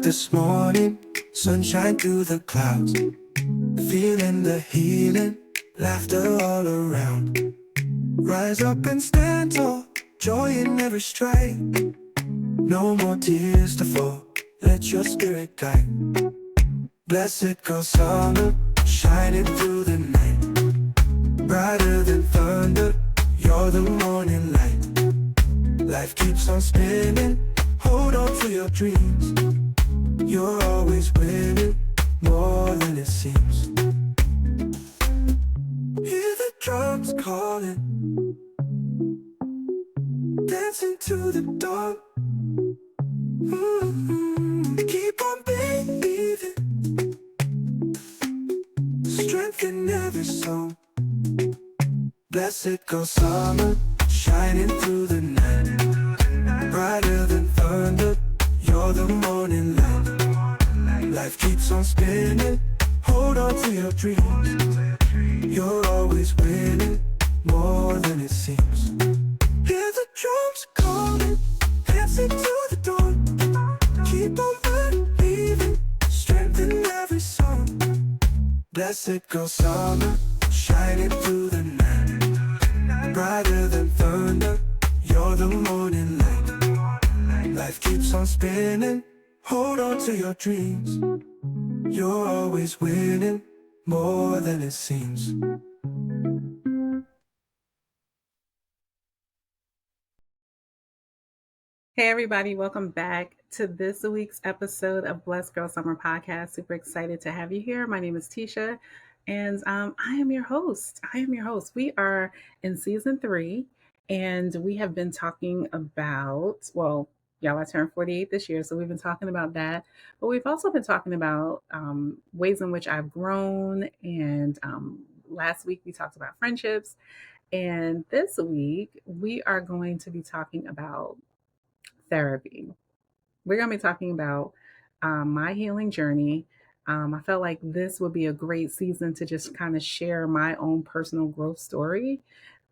this morning, sunshine through the clouds, feeling the healing, laughter all around. Rise up and stand tall, joy in every stride. No more tears to fall, let your spirit guide. Blessed go summer, shining through the night. Brighter than thunder, you're the morning light. Life keeps on spinning, hold on to your dreams. You're always winning, more than it seems. Hear the drums calling, dancing to the dawn. Keep on believing, strength in every song. Blessed go summer, shining through the night. Brighter than thunder, you're the morning light. Life keeps on spinning, hold on to your dreams. You're always winning, more than it seems. Hear the drums calling, dancing to the dawn. Keep on believing, strength in every song. Blessed go summer, shining through the night. Brighter than thunder, you're the morning light. Life keeps on spinning, hold on to your dreams. You're always winning, more than it seems. Hey everybody, welcome back to this week's episode of Blessed Girl Summer Podcast. Super excited to have you here. My name is Tisha, and I am your host. We are in season 3, and we have been talking about, well, y'all, I turned 48 this year, so we've been talking about that. But we've also been talking about ways in which I've grown, and last week we talked about friendships. And this week we are going to be talking about therapy. We're going to be talking about my healing journey. I felt like this would be a great season to just kind of share my own personal growth story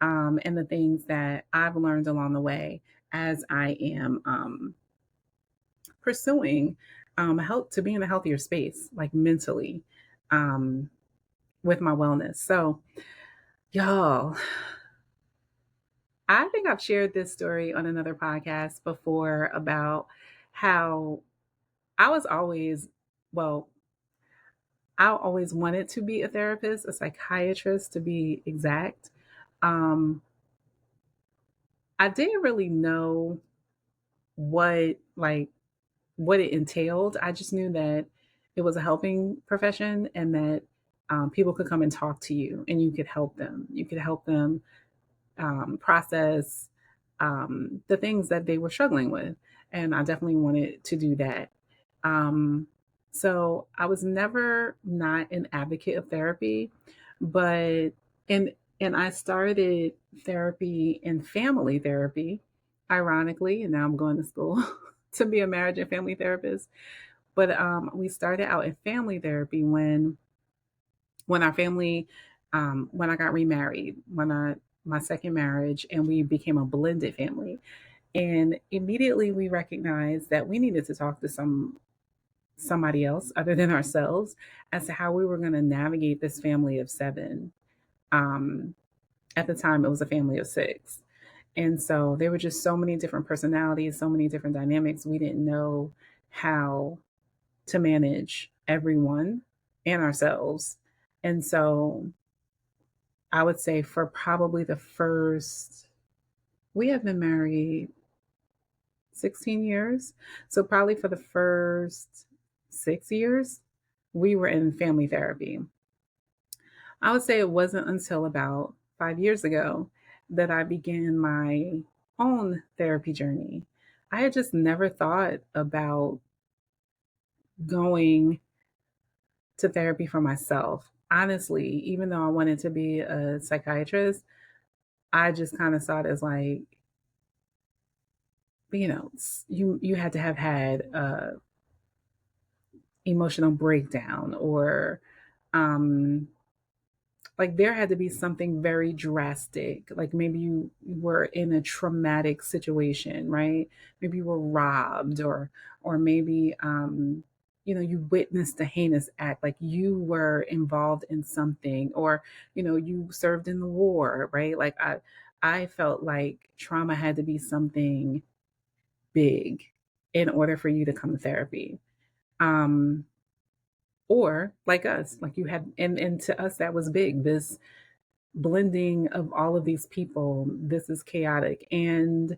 and the things that I've learned along the way as I am pursuing help to be in a healthier space, like mentally, um, with my wellness. So, y'all, I think I've shared this story on another podcast before about how I was always, well, I always wanted to be a therapist, a psychiatrist to be exact. Um, I didn't really know what what it entailed. I just knew that it was a helping profession and that people could come and talk to you and you could help them. You could help them process the things that they were struggling with. And I definitely wanted to do that. Um, so I was never not an advocate of therapy, but and and I started therapy in family therapy, ironically, and now I'm going to school to be a marriage and family therapist. But we started out in family therapy when our family when I got remarried, when I my second marriage, and we became a blended family. And immediately we recognized that we needed to talk to somebody else other than ourselves as to how we were going to navigate this family of 7. Um, at the time, it was a family of 6. And so there were just so many different personalities, so many different dynamics. We didn't know how to manage everyone and ourselves. And so I would say for probably the first, we have been married 16 years. So probably for the first 6 years, we were in family therapy. I would say it wasn't until about 5 years ago that I began my own therapy journey. I had just never thought about going to therapy for myself. Honestly, even though I wanted to be a psychiatrist, I just kind of saw it as like, you had to have had a emotional breakdown or um like there had to be something very drastic. Like maybe you were in a traumatic situation, right? Maybe you were robbed, or maybe you witnessed a heinous act, like you were involved in something, or you served in the war, right? Like I felt like trauma had to be something big in order for you to come to therapy. Um or like us, like you had, and to us that was big, this blending of all of these people. This is chaotic. And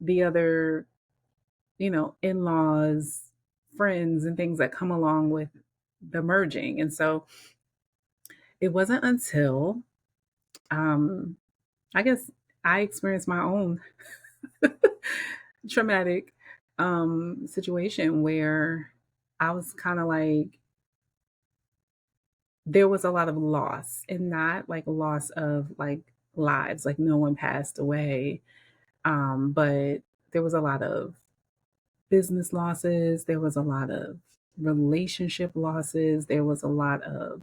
the other, in-laws, friends, and things that come along with the merging. And so it wasn't until, um, I guess, I experienced my own traumatic situation where I was kind of like, there was a lot of loss, and not like loss of like lives, like no one passed away. But there was a lot of business losses, there was a lot of relationship losses, there was a lot of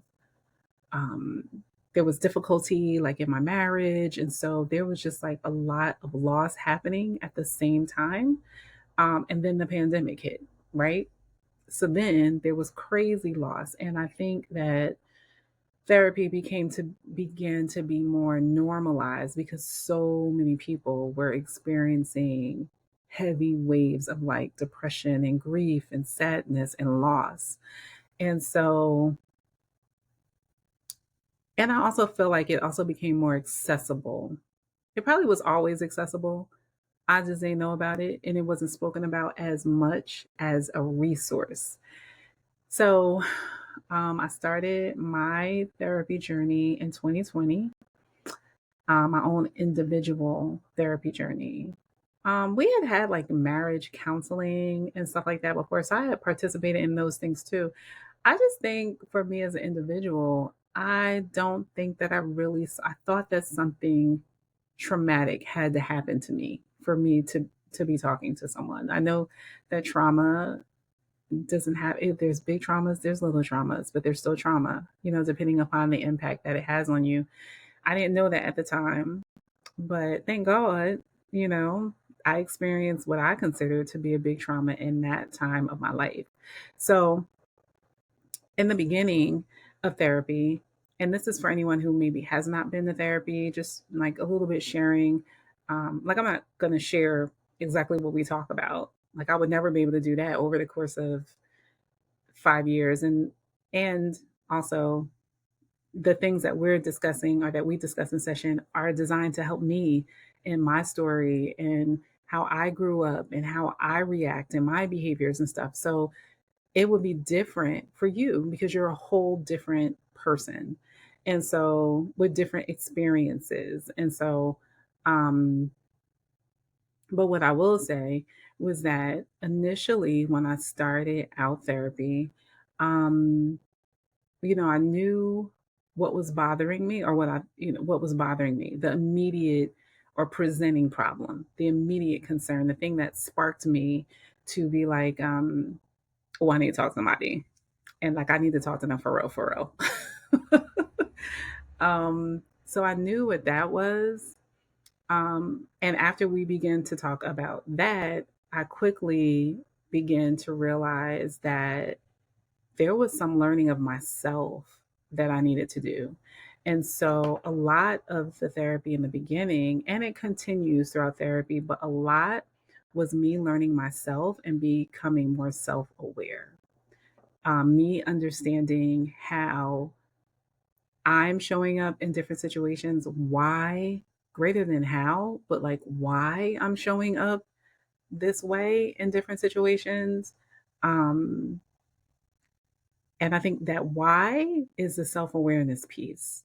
um there was difficulty like in my marriage. And so there was just like a lot of loss happening at the same time. And then the pandemic hit, right? So then there was crazy loss. And I think that therapy began to be more normalized because so many people were experiencing heavy waves of like depression and grief and sadness and loss. And so, and I also feel like it also became more accessible. It probably was always accessible. I just didn't know about it, and it wasn't spoken about as much as a resource. So I started my therapy journey in 2020, my own individual therapy journey. We had like marriage counseling and stuff like that before, so I had participated in those things too. I just think for me as an individual, I don't think that I thought that something traumatic had to happen to me for me to be talking to someone. I know that trauma doesn't have if there's big traumas, there's little traumas, but there's still trauma, depending upon the impact that it has on you. I didn't know that at the time, but thank God, you know, I experienced what I consider to be a big trauma in that time of my life. So, in the beginning of therapy, and this is for anyone who maybe has not been to therapy, just like a little bit sharing. Like, I'm not going to share exactly what we talk about. Like, I would never be able to do that over the course of 5 years. And also, the things that we're discussing or that we discuss in session are designed to help me in my story and how I grew up and how I react and my behaviors and stuff. So it would be different for you because you're a whole different person. And so with different experiences. And so, um, but what I will say was that initially when I started out therapy, um, I knew what was bothering me, or what was bothering me, the immediate or presenting problem, the immediate concern, the thing that sparked me to be like, oh, I need to talk to somebody. And like, I need to talk to them for real. So I knew what that was. And after we began to talk about that, I quickly began to realize that there was some learning of myself that I needed to do. And so a lot of the therapy in the beginning, and it continues throughout therapy, but a lot was me learning myself and becoming more self aware. Me understanding how I'm showing up in different situations, why, greater than how, but like why I'm showing up this way in different situations. Um, And I think that why is the self-awareness piece.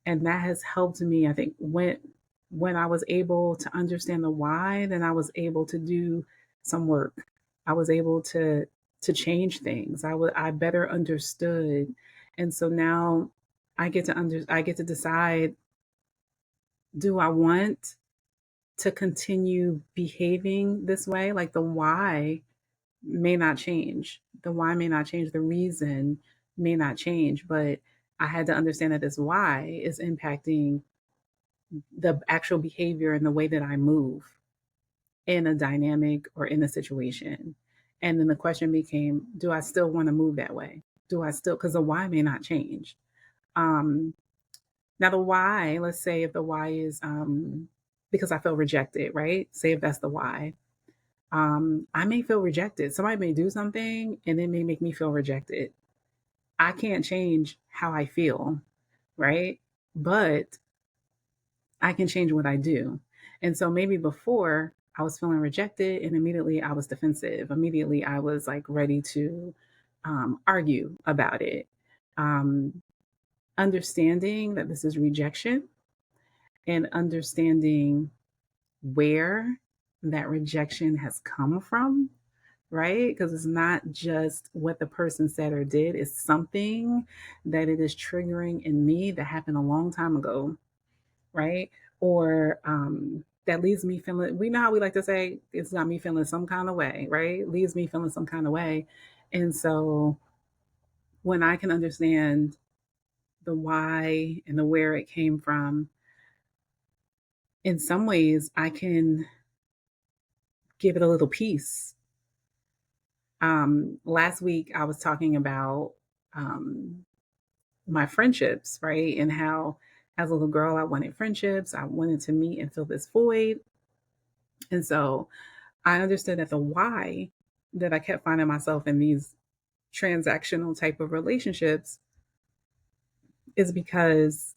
And that has helped me. I think when I was able to understand the why, then I was able to do some work. I was able to change things. I better understood. And so now I get to decide, do I want to continue behaving this way? Like the why may not change. The why may not change. The reason may not change, but I had to understand that this why is impacting the actual behavior and the way that I move in a dynamic or in a situation. And then the question became, do I still want to move that way? Do I still, because the why may not change. Um, Now, the why, let's say if the why is because I feel rejected, right? Say if that's the why. I may feel rejected. Somebody may do something and it may make me feel rejected. I can't change how I feel, right? But I can change what I do. And so maybe before I was feeling rejected and immediately I was defensive. Immediately I was like ready to argue about it. Um, Understanding that this is rejection and understanding where that rejection has come from, right? Because it's not just what the person said or did, it's something that it is triggering in me that happened a long time ago, right? Or that leaves me feeling, we know how we like to say, it's got me feeling some kind of way, right? Leaves me feeling some kind of way. And so when I can understand the why and the where it came from, in some ways I can give it a little peace. Last week I was talking about um, my friendships, right? And how, as a little girl, I wanted friendships. I wanted to meet and fill this void. And so I understood that the why that I kept finding myself in these transactional type of relationships is because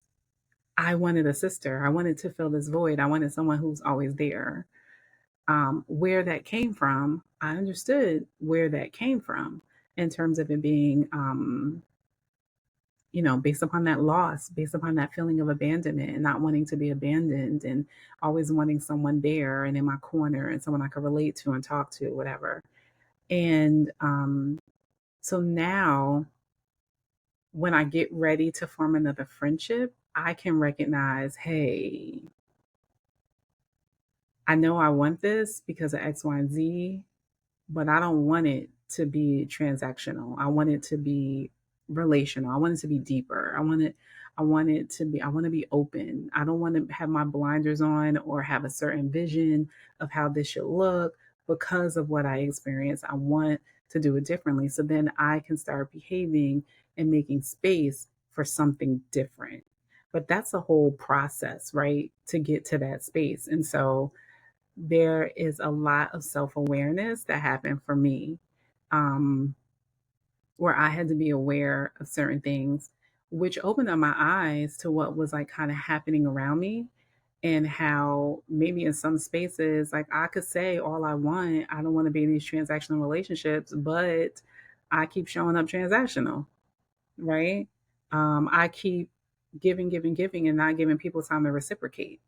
I wanted a sister. I wanted to fill this void. I wanted someone who's always there. Where that came from, I understood where that came from in terms of it being, based upon that loss, based upon that feeling of abandonment and not wanting to be abandoned and always wanting someone there and in my corner and someone I could relate to and talk to, whatever. And so now when I get ready to form another friendship, I can recognize, hey, I know I want this because of X, Y, and Z, but I don't want it to be transactional. I want it to be relational. I want it to be deeper. I want to be open. I don't want to have my blinders on or have a certain vision of how this should look because of what I experienced. I want to do it differently. So then I can start behaving and making space for something different. But that's a whole process, right? To get to that space. And so there is a lot of self awareness that happened for me, um, where I had to be aware of certain things, which opened up my eyes to what was like kind of happening around me and how maybe in some spaces, like I could say all I want, I don't want to be in these transactional relationships, but I keep showing up transactional, right? I keep giving, giving, giving, and not giving people time to reciprocate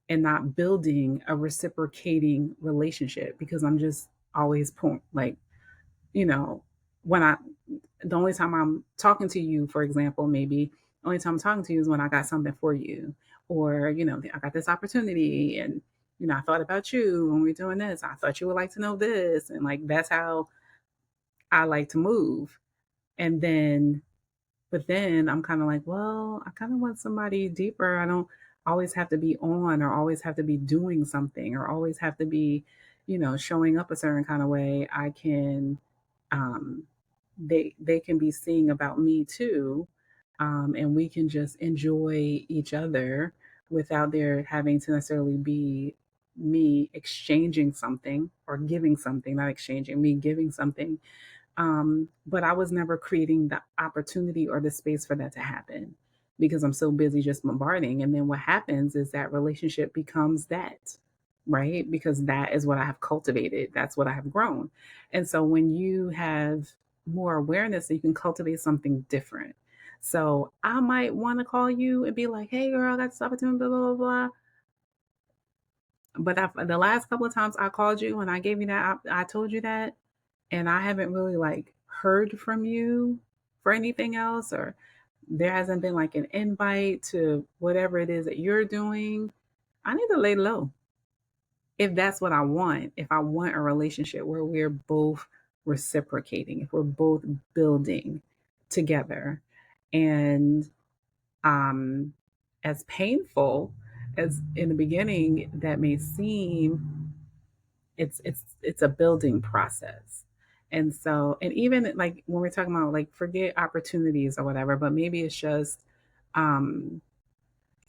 and not building a reciprocating relationship because I'm just always like, you know, when I the only time I'm talking to you, for example, maybe the only time I'm talking to you is when I got something for you, or I got this opportunity, and I thought about you when we're doing this. I thought you would like to know this, and like that's how I like to move. And then but then I'm kind of like, well, I kind of want somebody deeper. I don't always have to be on or always have to be doing something or always have to be, showing up a certain kind of way. I can, um, they can be seeing about me too. And we can just enjoy each other without there having to necessarily be me exchanging something or giving something, not exchanging, me giving something, but I was never creating the opportunity or the space for that to happen because I'm so busy just bombarding. And then what happens is that relationship becomes that, right? Because that is what I have cultivated, that's what I have grown. And so when you have more awareness, you can cultivate something different. So I might want to call you and be like, hey, girl, I got this opportunity, blah, blah, blah, blah. But the last couple of times I called you and I gave you that, I told you that, and I haven't really like heard from you for anything else, or there hasn't been like an invite to whatever it is that you're doing, I need to lay low. If that's what I want, if I want a relationship where we're both reciprocating, if we're both building together. And um, as painful as in the beginning that may seem, it's a building process. And so, and even like when we're talking about like forget opportunities or whatever, but maybe it's just um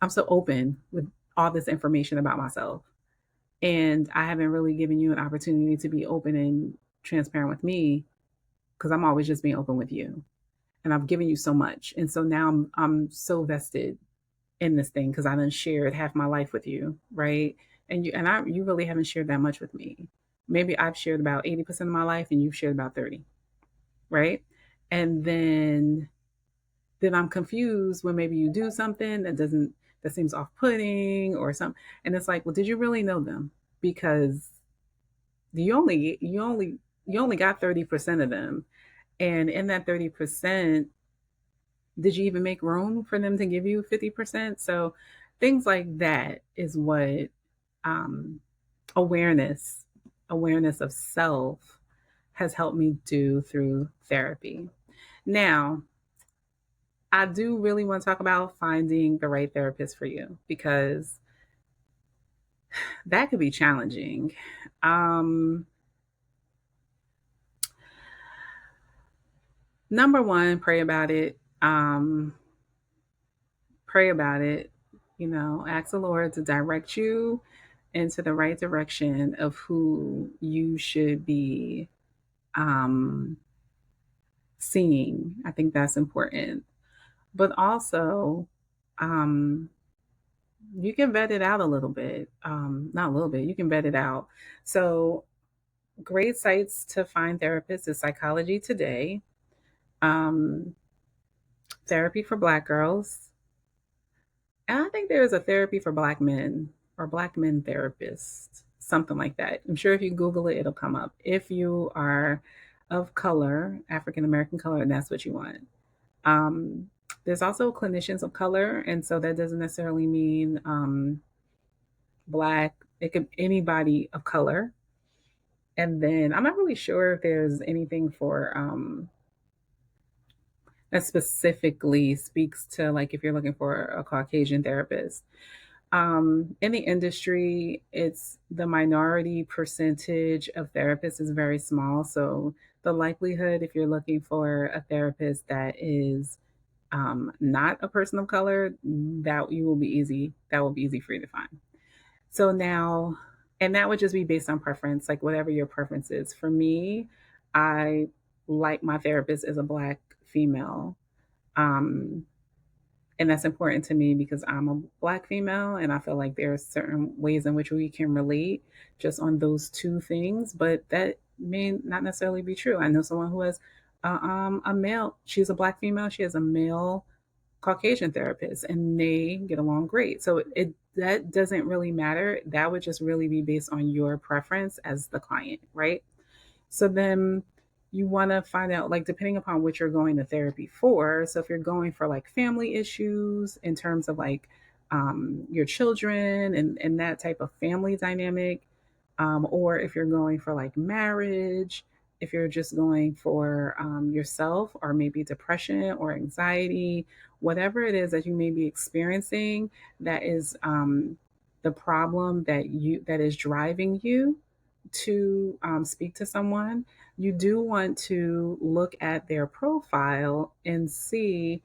I'm so open with all this information about myself, and I haven't really given you an opportunity to be open and transparent with me because I'm always just being open with you. And I've given you so much. And so now I'm so vested in this thing because I done shared half my life with you, right? And you really haven't shared that much with me. Maybe I've shared about 80% of my life and you've shared about 30, right? And then I'm confused when maybe you do something that seems off-putting or something. And it's like, well, did you really know them? Because you only got 30% of them. And in that 30%, did you even make room for them to give you 50%? So things like that is what um, awareness, awareness of self has helped me do through therapy. Now, I do really want to talk about finding the right therapist for you because that could be challenging. Um, Number one, pray about it. Pray about it. Ask the Lord to direct you into the right direction of who you should be um, seeing. I think that's important. But also, um, you can vet it out a little bit. Not a little bit, you can vet it out. So, great sites to find therapists is Psychology Today, um, Therapy for Black Girls, and I think there's a therapy for Black men or Black men therapist, something like that. I'm sure if you Google it, it'll come up. If you are of color, African American color, and that's what you want. Um, there's also clinicians of color, and so that doesn't necessarily mean Black. It could anybody of color. And then I'm not really sure if there's anything for that specifically speaks to like if you're looking for a Caucasian therapist. In the industry, it's the minority percentage of therapists is very small. So the likelihood, if you're looking for a therapist that is not a person of color, that you will be easy. That will be easy for you to find. So now, and that would just be based on preference, like whatever your preference is. For me, I like my therapist as a Black female. Um, and that's important to me because I'm a Black female and I feel like there are certain ways in which we can relate just on those two things, but that may not necessarily be true. I know someone who has a male, she's a Black female, she has a male Caucasian therapist and they get along great. So it that doesn't really matter. That would just really be based on your preference as the client, right? So then you want to find out, like, depending upon what you're going to therapy for. So if you're going for like family issues in terms of like your children and that type of family dynamic, or if you're going for like marriage, if you're just going for yourself or maybe depression or anxiety, whatever it is that you may be experiencing, that is the problem that is driving you to speak to someone, you do want to look at their profile and see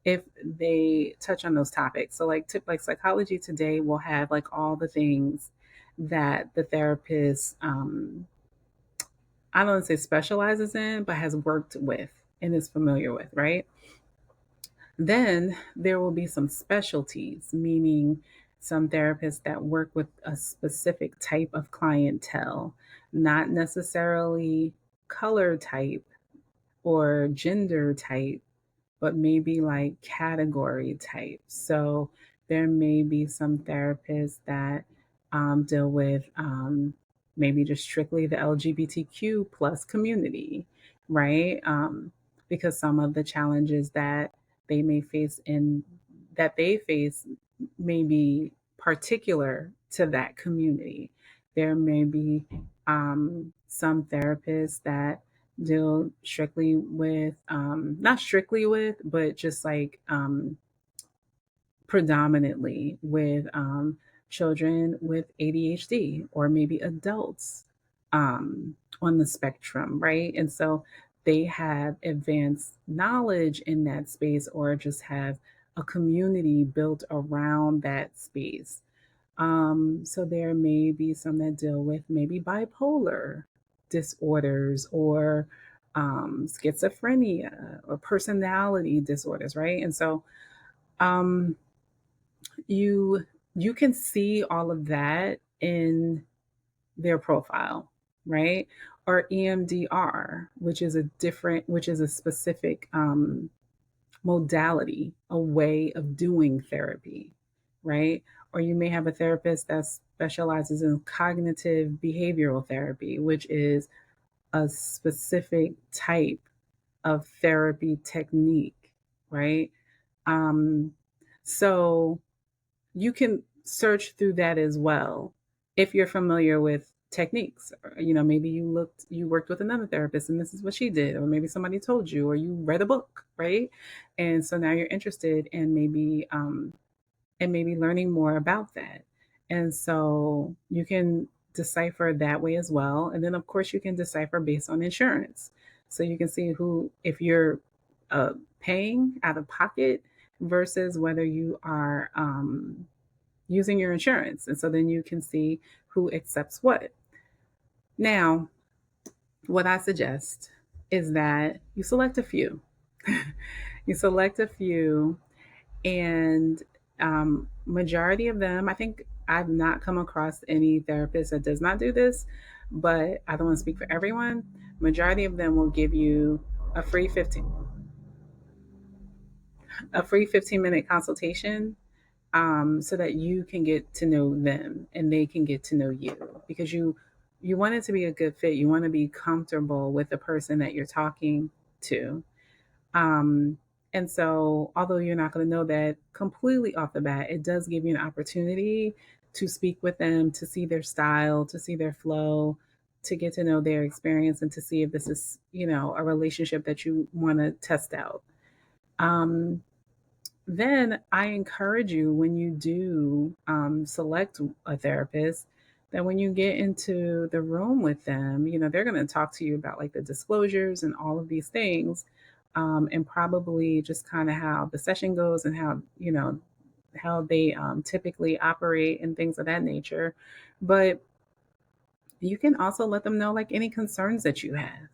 if they touch on those topics. So, like, like Psychology Today will have like all the things that the therapist, I don't want to say specializes in, but has worked with and is familiar with, right? Then there will be some specialties, meaning some therapists that work with a specific type of clientele, not necessarily color type or gender type, but maybe like category type. So there may be some therapists that deal with maybe just strictly the LGBTQ plus community, right? Because some of the challenges they may face in that they face may be particular to that community. There may be some therapists that deal strictly with not strictly with but just like predominantly with children with ADHD or maybe adults on the spectrum, right? And so they have advanced knowledge in that space or just have a community built around that space. So there may be some that deal with maybe bipolar disorders or schizophrenia or personality disorders, right? And so um, you you can see all of that in their profile, right? Or EMDR, which is a specific modality, a way of doing therapy, right? Or you may have a therapist that specializes in cognitive behavioral therapy, which is a specific type of therapy technique, right? Um, so you can search through that as well if you're familiar with techniques. Maybe you worked with another therapist and this is what she did, or maybe somebody told you, or you read a book, right? And so now you're interested in maybe learning more about that. And so you can decipher that way as well. And then, of course, you can decipher based on insurance. So you can see if you're paying out of pocket versus whether you are using your insurance. And so then you can see who accepts what. Now, what I suggest is that you select a few. You select a few and majority of them, I think I've not come across any therapist that does not do this, but I don't want to speak for everyone. Majority of them will give you a free 15-minute consultation, so that you can get to know them and they can get to know you, because you want it to be a good fit. You want to be comfortable with the person that you're talking to. Um, and so, although you're not going to know that completely off the bat, it does give you an opportunity to speak with them, to see their style, to see their flow, to get to know their experience, and to see if this is, a relationship that you want to test out. Um, then I encourage you, when you do select a therapist, that when you get into the room with them, they're going to talk to you about like the disclosures and all of these things, and probably just kind of how the session goes and how they typically operate and things of that nature. But you can also let them know like any concerns that you have,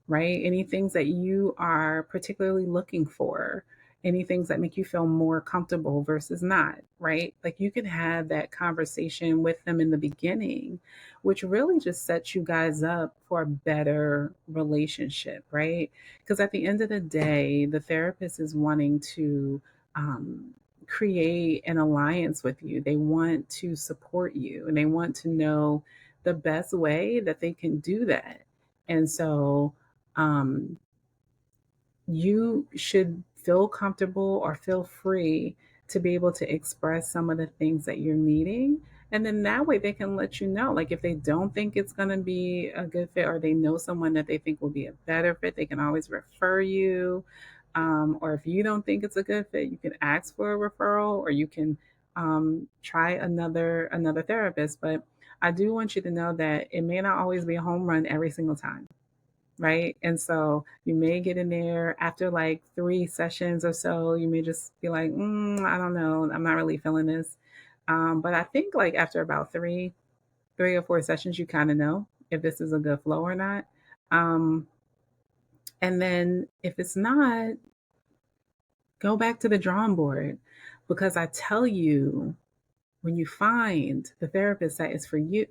right? Any things that you are particularly looking for, any things that make you feel more comfortable versus not, right? Like you can have that conversation with them in the beginning, which really just sets you guys up for a better relationship, right? Because at the end of the day, the therapist is wanting to um, create an alliance with you. They want to support you and they want to know the best way that they can do that. And so, um, you should feel comfortable or feel free to be able to express some of the things that you're needing. And then that way they can let you know. Like if they don't think it's going to be a good fit or they know someone that they think will be a better fit, they can always refer you. Or if you don't think it's a good fit, you can ask for a referral or you can try another therapist. But I do want you to know that it may not always be a home run every single time, right? And so you may get in there after like 3 sessions or so, you may just be like, I don't know, I'm not really feeling this. But I think like after about three or 4 sessions, you kind of know if this is a good flow or not. Um, and then if it's not, go back to the drawing board, because I tell you, when you find the therapist that is for you,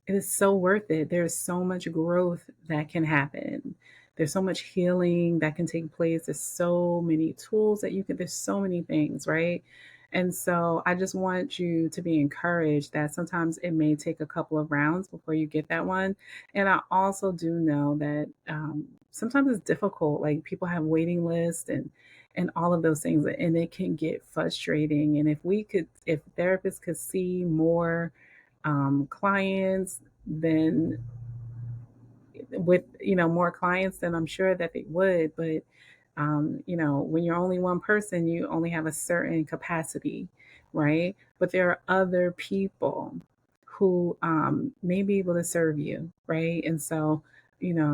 it is so worth it. There's so much growth that can happen. There's so much healing that can take place. There's so many tools there's so many things, right? And so I just want you to be encouraged that sometimes it may take a couple of rounds before you get that one. And I also do know that sometimes it's difficult. Like people have waiting lists and all of those things, and it can get frustrating. And if therapists could see more clients, then with more clients, then I'm sure that they would. But When you're only one person, you only have a certain capacity, right? But there are other people who may be able to serve you, right? And so,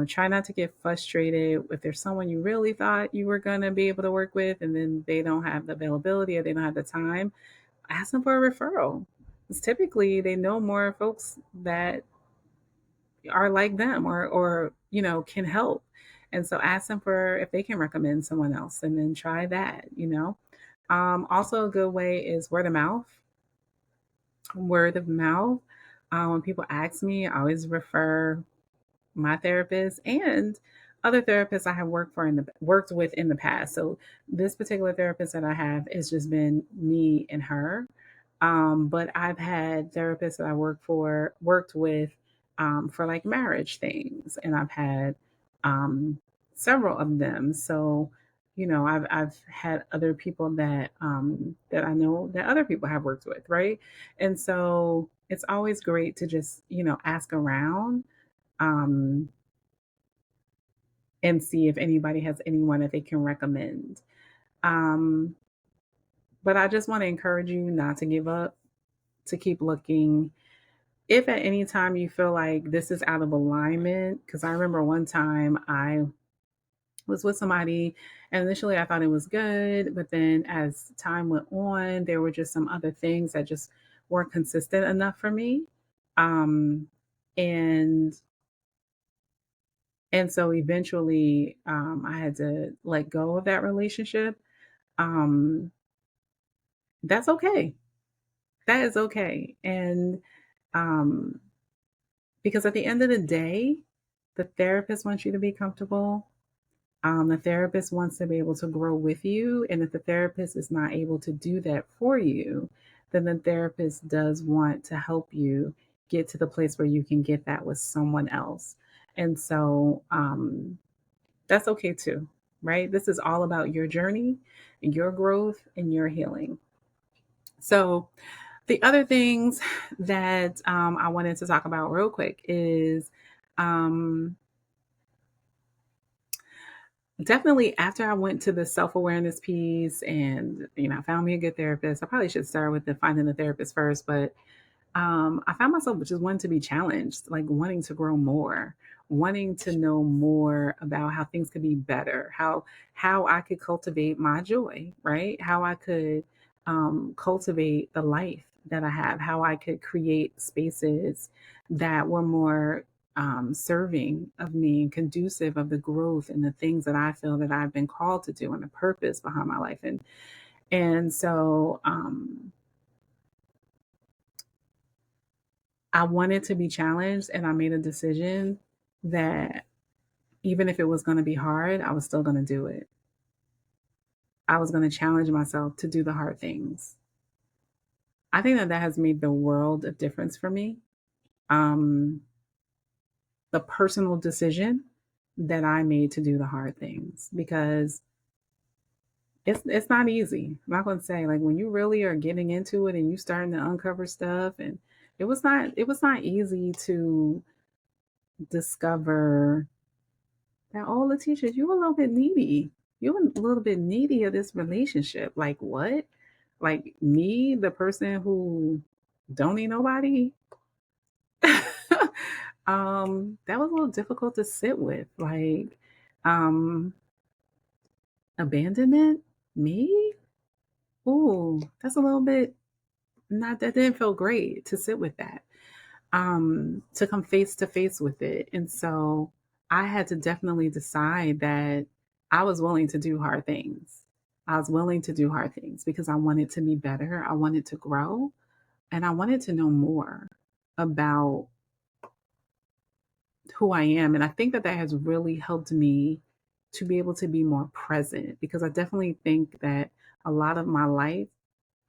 try not to get frustrated if there's someone you really thought you were going to be able to work with and then they don't have the availability or they don't have the time. Ask them for a referral. Because typically they know more folks that are like them or can help. And so ask them for if they can recommend someone else and then try that. Also a good way is word of mouth. Word of mouth. When people ask me, I always refer my therapist and other therapists I have worked with in the past. So this particular therapist that I have has just been me and her. But I've had therapists that I worked with for like marriage things, and I've had um, several of them. So, I've had other people that I know that other people have worked with, right? And so it's always great to just ask around um, and see if anybody has anyone that they can recommend. Um, but I just want to encourage you not to give up, to keep looking. If at any time you feel like this is out of alignment, because I remember one time I was with somebody and initially I thought it was good, but then as time went on, there were just some other things that just weren't consistent enough for me. Um, and and so eventually I had to let go of that relationship. Um, that's okay. That is okay. And um, because at the end of the day, the therapist wants you to be comfortable. The therapist wants to be able to grow with you. And if the therapist is not able to do that for you, then the therapist does want to help you get to the place where you can get that with someone else. And so that's okay too, right? This is all about your journey, your growth, and your healing. So, the other things that I wanted to talk about real quick is um, definitely after I went to the self awareness piece and I found me a good therapist. I probably should start with the finding the therapist first, but I found myself just wanting to be challenged, like wanting to grow more, wanting to know more about how things could be better, how I could cultivate my joy, right? How I could cultivate the life that I have, how I could create spaces that were more serving of me and conducive of the growth and the things that I feel that I've been called to do and the purpose behind my life. And so I wanted to be challenged and I made a decision that even if it was going to be hard, I was still going to do it. I was going to challenge myself to do the hard things. I think that has made the world of difference for me. Um, the personal decision that I made to do the hard things because it's not easy. I'm not going to say like when you really are getting into it and you starting to uncover stuff and it was not easy to discover that, oh, Letitia, you a little bit needy. You a little bit needy of this relationship. Like what? Like me, the person who don't need nobody. That was a little difficult to sit with. Like, um, abandonment. Me? Ooh, that's a little bit not that didn't feel great to sit with that. To come face to face with it. And so I had to definitely decide that I was willing to do hard things. I was willing to do hard things because I wanted to be better. I wanted to grow and I wanted to know more about who I am. And I think that has really helped me to be able to be more present because I definitely think that a lot of my life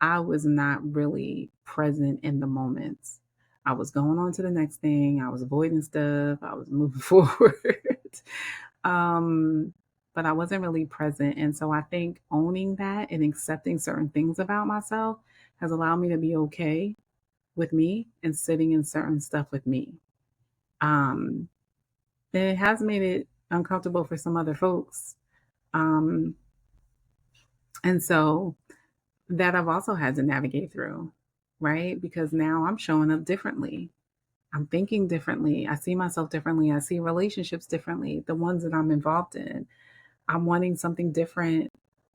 I was not really present in the moments. I was going on to the next thing. I was avoiding stuff. I was moving forward. um, but I wasn't really present. And so I think owning that and accepting certain things about myself has allowed me to be okay with me and sitting in certain stuff with me. Um, it has made it uncomfortable for some other folks. Um, and so that I've also had to navigate through, right? Because now I'm showing up differently. I'm thinking differently. I see myself differently. I see relationships differently, the ones that I'm involved in. I'm wanting something different.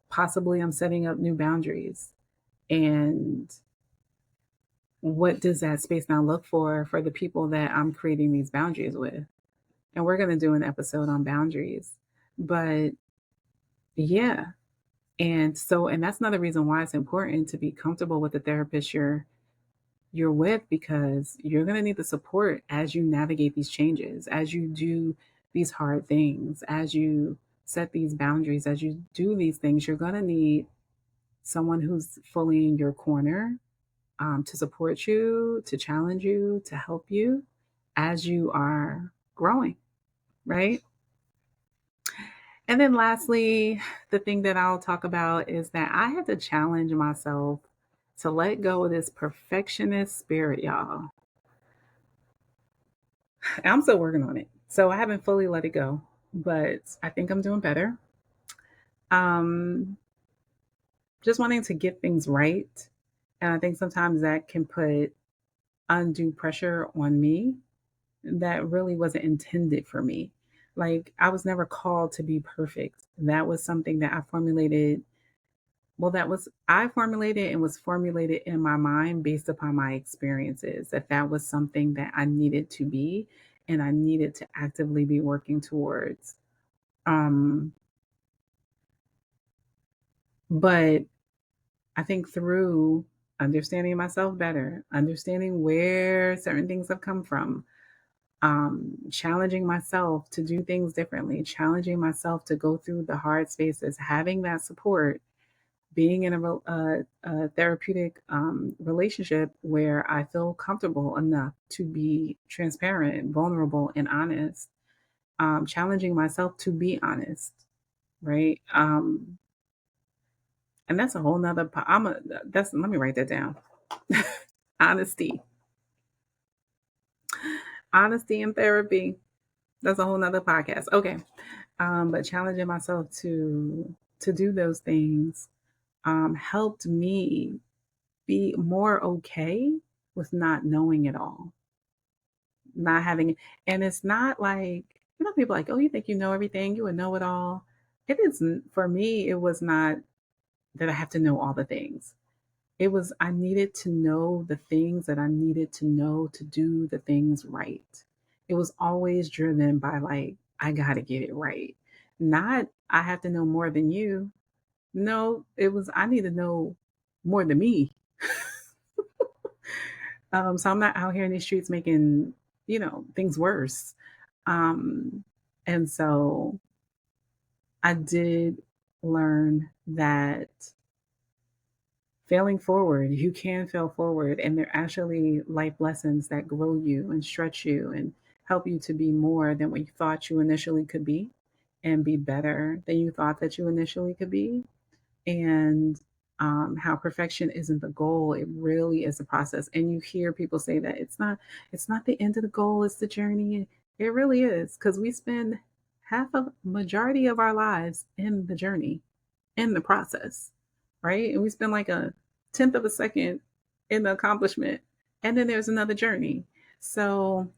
Possibly I'm setting up new boundaries. And what does that space now look for the people that I'm creating these boundaries with? And we're going to do an episode on boundaries. But yeah, and that's another reason why it's important to be comfortable with the therapist you're with, because you're going to need the support as you navigate these changes, as you do these hard things, as you set these boundaries, as you do these things. You're going to need someone who's fully in your corner, to support you, to challenge you, to help you as you are growing, right? And then lastly, the thing that I'll talk about is that I had to challenge myself to let go of this perfectionist spirit, y'all. I'm still working on it. So I haven't fully let it go, but I think I'm doing better. Um, just wanting to get things right. And I think sometimes that can put undue pressure on me that really wasn't intended for me. Like, I was never called to be perfect. That was something that I formulated. Well, I formulated and was formulated in my mind based upon my experiences, that was something that I needed to be and I needed to actively be working towards. Um, but I think through understanding myself better, understanding where certain things have come from, challenging myself to do things differently, challenging myself to go through the hard spaces, having that support, being in a therapeutic relationship where I feel comfortable enough to be transparent, vulnerable, and honest, challenging myself to be honest, right? And that's a whole nother. Let me write that down. Honesty, honesty in therapy. That's a whole nother podcast. Okay, but challenging myself to do those things helped me be more okay with not knowing it all, not having, and it's not like, people are like, oh, you think you know everything, you would know it all. It isn't for me. It was not that I have to know all the things. It was I needed to know the things that I needed to know to do the things right. It was always driven by, like, I got to get it right. Not I have to know more than you. No, it was I need to know more than me. So I'm not out here in these streets making, things worse. Um, and so I did learn that failing forward, you can fail forward, and they're actually life lessons that grow you and stretch you and help you to be more than what you thought you initially could be, and be better than you thought that you initially could be. And how perfection isn't the goal, it really is a process. And you hear people say that it's not the end of the goal, it's the journey. It really is, because we spend half of majority of our lives in the journey, in the process, right? And we spend like a tenth of a second in the accomplishment, and then there's another journey. So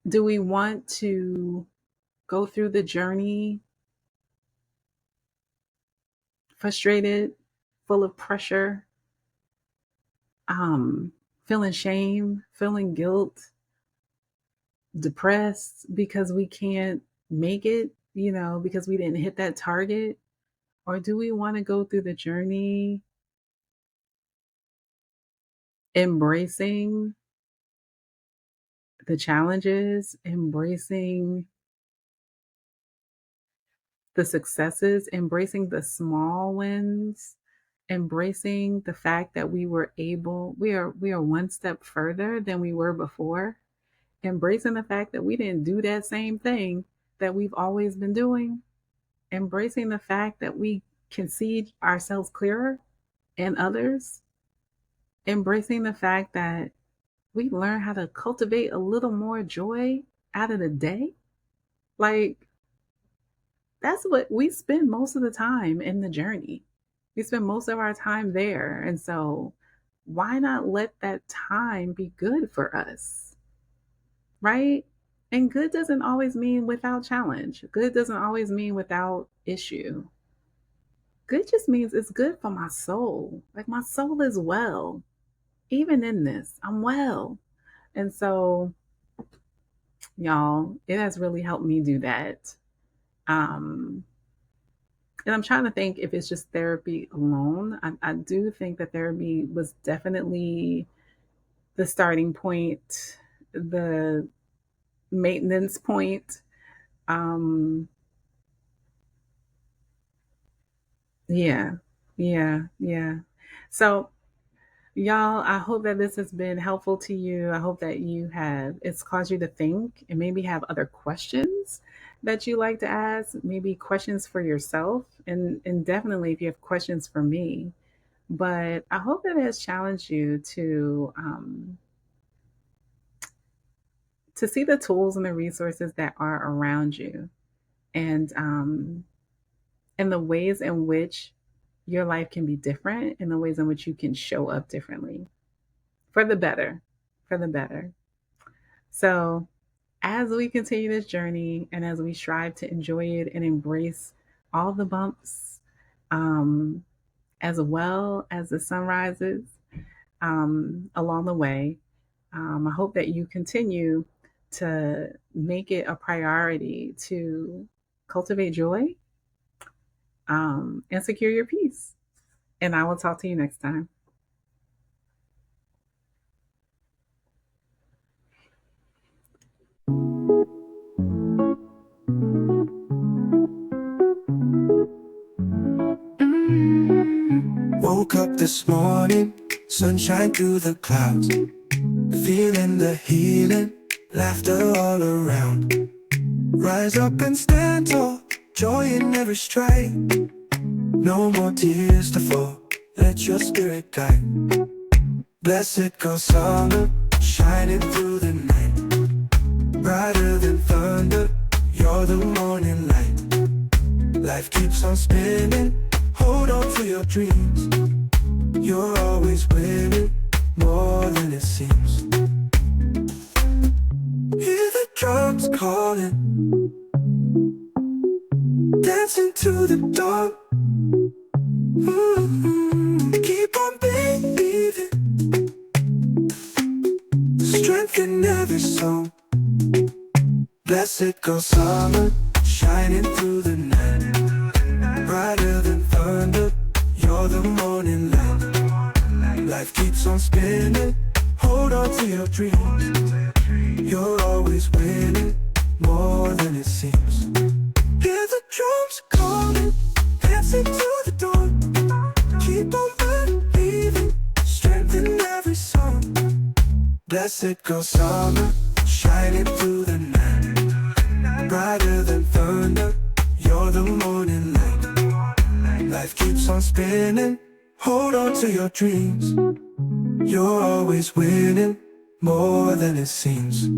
do we want to go through the journey frustrated, full of pressure, um, feeling shame, feeling guilt, depressed because we can't make it, because we didn't hit that target? Or do we want to go through the journey embracing the challenges, embracing the successes, embracing the small wins, embracing the fact that we are one step further than we were before, embracing the fact that we didn't do that same thing that we've always been doing, embracing the fact that we can see ourselves clearer and others, embracing the fact that we learn how to cultivate a little more joy out of the day. Like, that's what we spend most of the time in the journey. We spend most of our time there. And so why not let that time be good for us? Right? And good doesn't always mean without challenge. Good doesn't always mean without issue. Good just means it's good for my soul. Like my soul is well. Even in this, I'm well. And so, y'all, it has really helped me do that. Um, and I'm trying to think if it's just therapy alone. I do think that therapy was definitely the starting point, the maintenance point. Um, yeah, yeah. So, y'all, I hope that this has been helpful to you. I hope that it's caused you to think and maybe have other questions that you like to ask, maybe questions for yourself, and definitely if you have questions for me. But I hope that it has challenged you to see the tools and the resources that are around you, and and the ways in which your life can be different, and the ways in which you can show up differently for the better, for the better. So, as we continue this journey and as we strive to enjoy it and embrace all the bumps, um, as well as the sunrises along the way, I hope that you continue to make it a priority to cultivate joy and secure your peace. And I will talk to you next time. Woke up this morning, sunshine through the clouds, feeling the healing, laughter all around. Rise up and stand tall, joy in every stride. No more tears to fall, let your spirit guide. Blessed go summer, shining through the night. Brighter than thunder, you're the morning light. Life keeps on spinning, hold on to your dreams. You're always winning, more than it seems. Hear the drums calling, dancing to the dawn. Keep on believing, strength in every song. Blessed go summer, shining through the night. Brighter than thunder, you're the morning light. Life keeps on spinning, hold on to your dreams. You're always winning, more than it seems. Hear the drums calling, dancing to the dawn. Keep on believing, strength in every song. Blessed go summer, shining through the night. Brighter than thunder, you're the morning light. Life keeps on spinning, hold on to your dreams. You're always winning, more than it seems.